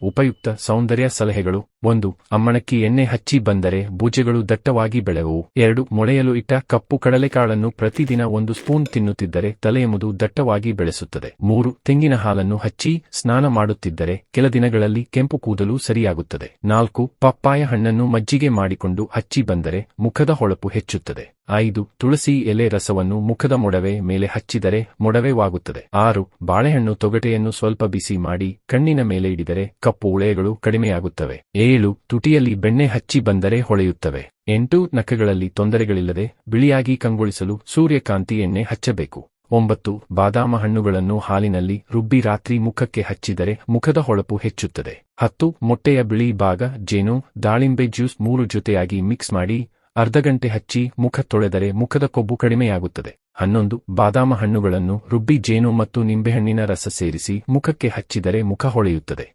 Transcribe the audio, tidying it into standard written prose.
ಉಪಯುಕ್ತ ಸೌಂದರ್ಯ ಸಲಹೆಗಳು 1. ಅಮ್ಮಣಕ್ಕಿ ಎಣ್ಣೆ ಹಚ್ಚಿ ಬಂದರೆ ಭುಜಗಳು ದಟ್ಟವಾಗಿ ಬೆಳೆಯುವು. 2. ಮೊಳೆಯಲು ಇಟ್ಟ ಕಪ್ಪು ಕಡಲೆಕಾಳನ್ನು ಪ್ರತಿದಿನ 1 ಸ್ಪೂನ್ ತಿನ್ನುತ್ತಿದ್ದರೆ ತಲೆಯೆಂಬುದು ದಟ್ಟವಾಗಿ ಬೆಳೆಸುತ್ತದೆ. 3. ತೆಂಗಿನ ಹಾಲನ್ನು ಹಚ್ಚಿ ಸ್ನಾನ ಮಾಡುತ್ತಿದ್ದರೆ ಕೆಲ ದಿನಗಳಲ್ಲಿ ಕೆಂಪು ಕೂದಲು ಸರಿಯಾಗುತ್ತದೆ. 4. ಪಪ್ಪಾಯ ಹಣ್ಣನ್ನು ಮಜ್ಜಿಗೆ ಮಾಡಿಕೊಂಡು ಹಚ್ಚಿ ಬಂದರೆ ಮುಖದ ಹೊಳಪು ಹೆಚ್ಚುತ್ತದೆ. 5. ತುಳಸಿ ಎಲೆ ರಸವನ್ನು ಮುಖದ ಮೊಡವೆ ಮೇಲೆ ಹಚ್ಚಿದರೆ ಮೊಡವೆವಾಗುತ್ತದೆ. 6. ಬಾಳೆಹಣ್ಣು ತೊಗಟೆಯನ್ನು ಸ್ವಲ್ಪ ಬಿಸಿ ಮಾಡಿ ಕಣ್ಣಿನ ಮೇಲೆ ಇಡಿದರೆ ಕಪ್ಪು ಉಳೆಗಳು ಕಡಿಮೆಯಾಗುತ್ತವೆ. 7. ತುಟಿಯಲ್ಲಿ ಬೆಣ್ಣೆ ಹಚ್ಚಿ ಬಂದರೆ ಹೊಳೆಯುತ್ತವೆ. 8. ನಖಗಳಲ್ಲಿ ತೊಂದರೆಗಳಿಲ್ಲದೆ ಬಿಳಿಯಾಗಿ ಕಂಗೊಳಿಸಲು ಸೂರ್ಯಕಾಂತಿ ಎಣ್ಣೆ ಹಚ್ಚಬೇಕು. 9. ಬಾದಾಮ ಹಣ್ಣುಗಳನ್ನು ಹಾಲಿನಲ್ಲಿ ರುಬ್ಬಿ ರಾತ್ರಿ ಮುಖಕ್ಕೆ ಹಚ್ಚಿದರೆ ಮುಖದ ಹೊಳಪು ಹೆಚ್ಚುತ್ತದೆ. 10. ಮೊಟ್ಟೆಯ ಬಿಳಿ ಭಾಗ ಜೇನು ದಾಳಿಂಬೆ ಜ್ಯೂಸ್ 3 ಜೊತೆಯಾಗಿ ಮಿಕ್ಸ್ ಮಾಡಿ ಅರ್ಧ ಗಂಟೆ ಹಚ್ಚಿ ಮುಖ ತೊಳೆದರೆ ಮುಖದ ಕೊಬ್ಬು ಕಡಿಮೆಯಾಗುತ್ತದೆ. 11. ಬಾದಾಮ ಹಣ್ಣುಗಳನ್ನು ರುಬ್ಬಿ ಜೇನು ಮತ್ತು ನಿಂಬೆಹಣ್ಣಿನ ರಸ ಸೇರಿಸಿ ಮುಖಕ್ಕೆ ಹಚ್ಚಿದರೆ ಮುಖ ಹೊಳೆಯುತ್ತದೆ.